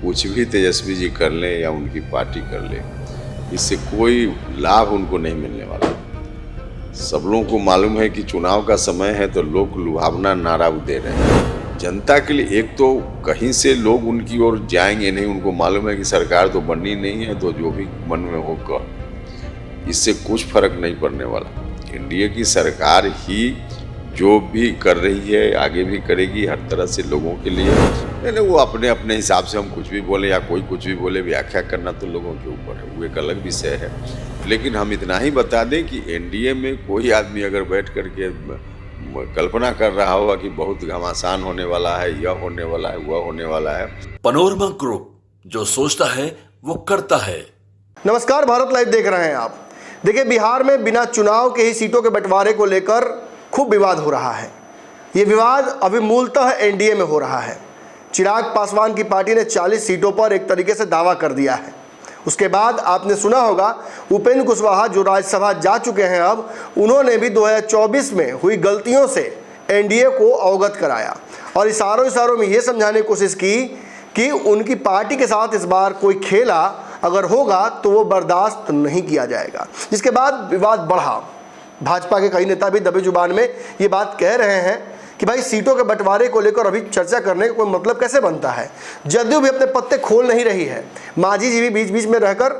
कुछ भी तेजस्वी जी कर लें या उनकी पार्टी कर ले, इससे कोई लाभ उनको नहीं मिलने वाला। सब लोगों को मालूम है कि चुनाव का समय है तो लोग लुभावना नारा दे रहे हैं जनता के लिए। एक तो कहीं से लोग उनकी ओर जाएंगे नहीं, उनको मालूम है कि सरकार तो बननी नहीं है, तो जो भी मन में हो कर इससे कुछ फर्क नहीं पड़ने वाला। एनडीए की सरकार ही जो भी कर रही है आगे भी करेगी हर तरह से लोगों के लिए। नहीं, वो अपने अपने हिसाब से हम कुछ भी बोले या कोई कुछ भी बोले, व्याख्या करना तो लोगों के ऊपर है, वो एक अलग विषय है। लेकिन हम इतना ही बता दें कि एनडीए में कोई आदमी अगर बैठ करके कल्पना कर रहा होगा कि बहुत घमासान होने वाला है, यह होने वाला है, वह होने वाला है। पनोरमा ग्रुप, जो सोचता है वो करता है। नमस्कार, भारत लाइव देख रहे हैं आप। देखिए, बिहार में बिना चुनाव के ही सीटों के बंटवारे को लेकर खूब विवाद हो रहा है। ये विवाद अभी मूलतः एनडीए में हो रहा है। चिराग पासवान की पार्टी ने 40 सीटों पर एक तरीके से दावा कर दिया है। उसके बाद आपने सुना होगा उपेंद्र कुशवाहा जो राज्यसभा जा चुके हैं, अब उन्होंने भी 2024 में हुई गलतियों से एनडीए को अवगत कराया और इशारों में ये समझाने की कोशिश की कि उनकी पार्टी के साथ इस बार कोई खेला अगर होगा तो वो बर्दाश्त नहीं किया जाएगा। जिसके बाद विवाद बढ़ा। भाजपा के कई नेता भी दबे जुबान में ये बात कह रहे हैं कि भाई सीटों के बंटवारे को लेकर अभी चर्चा करने का कोई मतलब कैसे बनता है। जदयू भी अपने पत्ते खोल नहीं रही है। मांझी जी भी बीच बीच में रहकर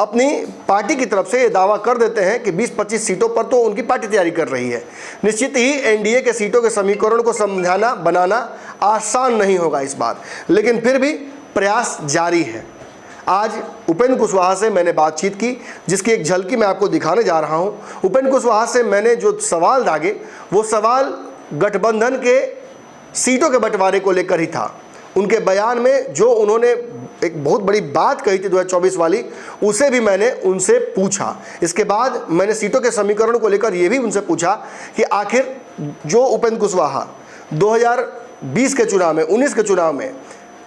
अपनी पार्टी की तरफ से ये दावा कर देते हैं कि 20-25 सीटों पर तो उनकी पार्टी तैयारी कर रही है। निश्चित ही एनडीए के सीटों के समीकरण को समझाना बनाना आसान नहीं होगा इस बार, लेकिन फिर भी प्रयास जारी है। आज उपेंद्र कुशवाहा से मैंने बातचीत की, जिसकी एक झलकी मैं आपको दिखाने जा रहा हूं। उपेंद्र कुशवाहा से मैंने जो सवाल दागे वो सवाल गठबंधन के सीटों के बंटवारे को लेकर ही था। उनके बयान में जो उन्होंने एक बहुत बड़ी बात कही थी 2024 वाली, उसे भी मैंने उनसे पूछा। इसके बाद मैंने सीटों के समीकरण को लेकर यह भी उनसे पूछा कि आखिर जो उपेंद्र कुशवाहा 2020 के चुनाव में 19 के चुनाव में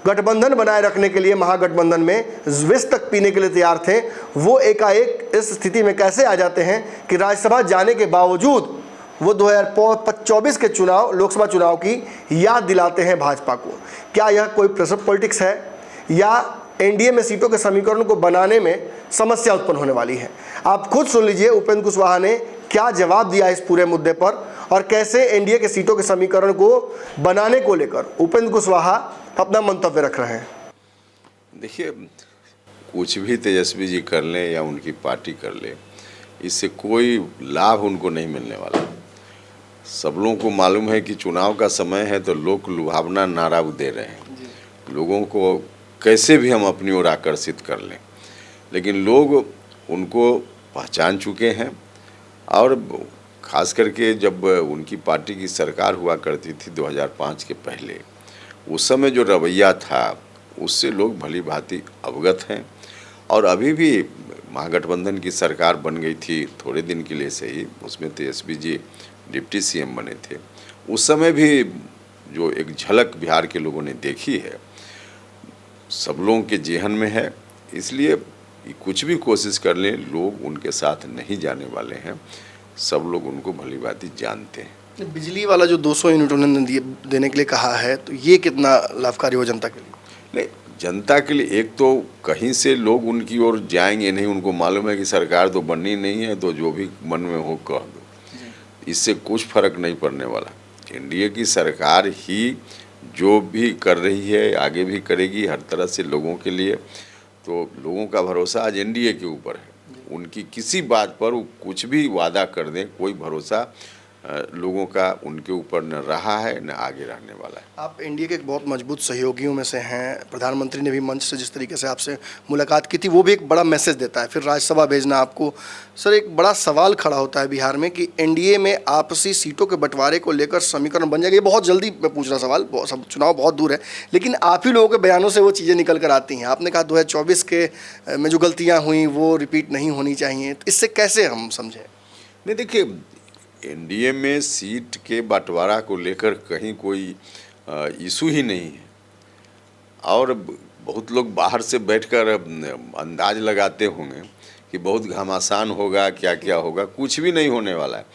गठबंधन बनाए रखने के लिए महागठबंधन में विष तक पीने के लिए तैयार थे, वो एकाएक इस स्थिति में कैसे आ जाते हैं कि राज्यसभा जाने के बावजूद वो 2024 के चुनाव लोकसभा चुनाव की याद दिलाते हैं भाजपा को। क्या यह कोई प्रेशर पॉलिटिक्स है या एनडीए में सीटों के समीकरण को बनाने में समस्या उत्पन्न होने वाली है? आप खुद सुन लीजिए उपेंद्र कुशवाहा ने क्या जवाब दिया इस पूरे मुद्दे पर और कैसे एनडीए के सीटों के समीकरण को बनाने को लेकर उपेंद्र कुशवाहा अपना मंतव्य रख रहे हैं। देखिए, कुछ भी तेजस्वी जी कर लें या उनकी पार्टी कर ले, इससे कोई लाभ उनको नहीं मिलने वाला। सब लोगों को मालूम है कि चुनाव का समय है तो लोग लुभावना नारा दे रहे हैं, लोगों को कैसे भी हम अपनी ओर आकर्षित कर लें। लेकिन लोग उनको पहचान चुके हैं और ख़ास करके जब उनकी पार्टी की सरकार हुआ करती थी 2005 के पहले, उस समय जो रवैया था उससे लोग भली भांति अवगत हैं। और अभी भी महागठबंधन की सरकार बन गई थी थोड़े दिन के लिए से ही, उसमें तेजस्वी जी डिप्टी सीएम बने थे। उस समय भी जो एक झलक बिहार के लोगों ने देखी है सब लोगों के जेहन में है। इसलिए कुछ भी कोशिश कर लें, लोग उनके साथ नहीं जाने वाले हैं। सब लोग उनको भली भांति जानते हैं। बिजली वाला जो 200 यूनिट उन्होंने देने के लिए कहा है, तो ये कितना लाभकारी हो जनता के लिए? नहीं, जनता के लिए एक तो कहीं से लोग उनकी ओर जाएंगे नहीं, उनको मालूम है कि सरकार तो बननी नहीं है, तो जो भी मन में हो कह दो, इससे कुछ फर्क नहीं पड़ने वाला। एनडीए की सरकार ही जो भी कर रही है आगे भी करेगी हर तरह से लोगों के लिए। तो लोगों का भरोसा आज एनडीए के ऊपर है। उनकी किसी बात पर वो कुछ भी वादा कर दें, कोई भरोसा लोगों का उनके ऊपर न रहा है न आगे रहने वाला है। आप एनडीए के एक बहुत मजबूत सहयोगियों में से हैं। प्रधानमंत्री ने भी मंच से जिस तरीके से आपसे मुलाकात की थी, वो भी एक बड़ा मैसेज देता है। फिर राज्यसभा भेजना आपको, सर एक बड़ा सवाल खड़ा होता है बिहार में कि एनडीए में आपसी सीटों के बंटवारे को लेकर समीकरण बन जाएगा। ये बहुत जल्दी मैं पूछ रहा सवाल, चुनाव बहुत दूर है, लेकिन आप ही लोगों के बयानों से वो चीज़ें निकल कर आती हैं। आपने कहा 2024 के में जो गलतियाँ हुई वो रिपीट नहीं होनी चाहिए, तो इससे कैसे हम समझें? नहीं, देखिए, एनडीए में सीट के बंटवारा को लेकर कहीं कोई इशू ही नहीं है। और बहुत लोग बाहर से बैठकर अंदाज लगाते होंगे कि बहुत घमासान होगा, क्या क्या होगा। कुछ भी नहीं होने वाला है।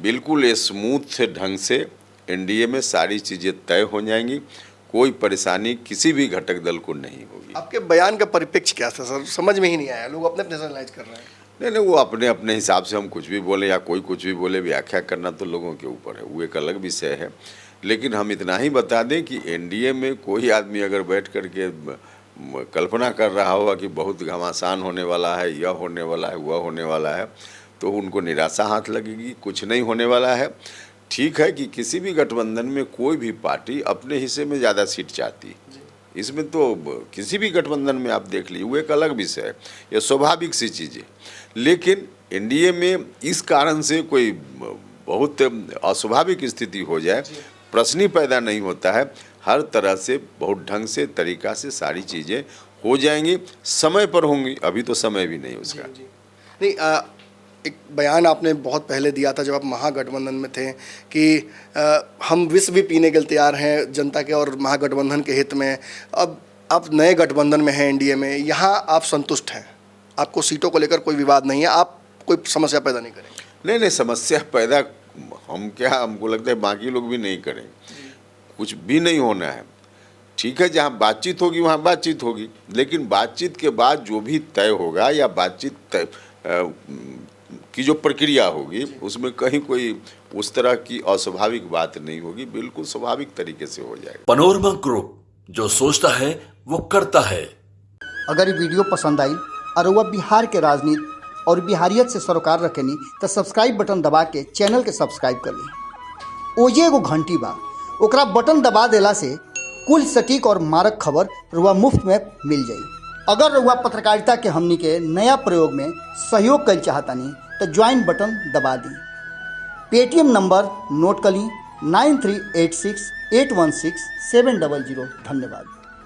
बिल्कुल स्मूथ ढंग से एनडीए में सारी चीज़ें तय हो जाएंगी। कोई परेशानी किसी भी घटक दल को नहीं होगी। आपके बयान का परिप्रेक्ष्य क्या था सर, समझ में ही नहीं आया, लोग अपने अपने से एनालाइज कर रहे हैं। नहीं, वो अपने अपने हिसाब से हम कुछ भी बोले या कोई कुछ भी बोले, व्याख्या करना तो लोगों के ऊपर है, वो एक अलग विषय है। लेकिन हम इतना ही बता दें कि एनडीए में कोई आदमी अगर बैठ करके कल्पना कर रहा होगा कि बहुत घमासान होने वाला है, यह होने वाला है, वह होने वाला है, तो उनको निराशा हाथ लगेगी। कुछ नहीं होने वाला है। ठीक है कि किसी भी गठबंधन में कोई भी पार्टी अपने हिस्से में ज़्यादा सीट चाहती है, इसमें तो किसी भी गठबंधन में आप देख लीजिए, वो एक अलग विषय है, ये स्वाभाविक सी चीज़ है। लेकिन एनडीए में इस कारण से कोई बहुत अस्वाभाविक स्थिति हो जाए, प्रश्न ही पैदा नहीं होता है। हर तरह से बहुत ढंग से तरीका से सारी चीज़ें हो जाएंगी, समय पर होंगी, अभी तो समय भी नहीं उसका। नहीं, एक बयान आपने बहुत पहले दिया था जब आप महागठबंधन में थे कि हम विष भी पीने के लिए तैयार हैं जनता के और महागठबंधन के हित में। अब आप नए गठबंधन में हैं, एनडीए में, यहाँ आप संतुष्ट हैं, आपको सीटों को लेकर कोई विवाद नहीं है, आप कोई समस्या पैदा नहीं करेंगे? नहीं, समस्या पैदा हमको लगता है बाकी लोग भी नहीं करेंगे, कुछ भी नहीं होना है। ठीक है, जहाँ बातचीत होगी वहाँ बातचीत होगी, लेकिन बातचीत के बाद जो भी तय होगा या बातचीत की जो प्रक्रिया होगी उसमें कहीं कोई उस तरह की अस्वाभाविक बात नहीं होगी, बिल्कुल स्वाभाविक तरीके से हो जाएगा। पनोरमा ग्रुप, जो सोचता है वो करता है। अगर ये वीडियो पसंद आई और वह बिहार के राजनीति और बिहारियत से सरोकार रखेनी तो सब्सक्राइब बटन दबा के चैनल के सब्सक्राइब कर ली। ओजे एगो घंटी बा, ओकरा बटन दबा देला से कुल सटीक और मारक खबर रुआ मुफ्त में मिल जाई। अगर रुआ पत्रकारिता के हमनी के नया प्रयोग में सहयोग कर चाहतानी तो ज्वाइन बटन दबा दी। पेटीएम नंबर नोट कर ली 9386816700। धन्यवाद।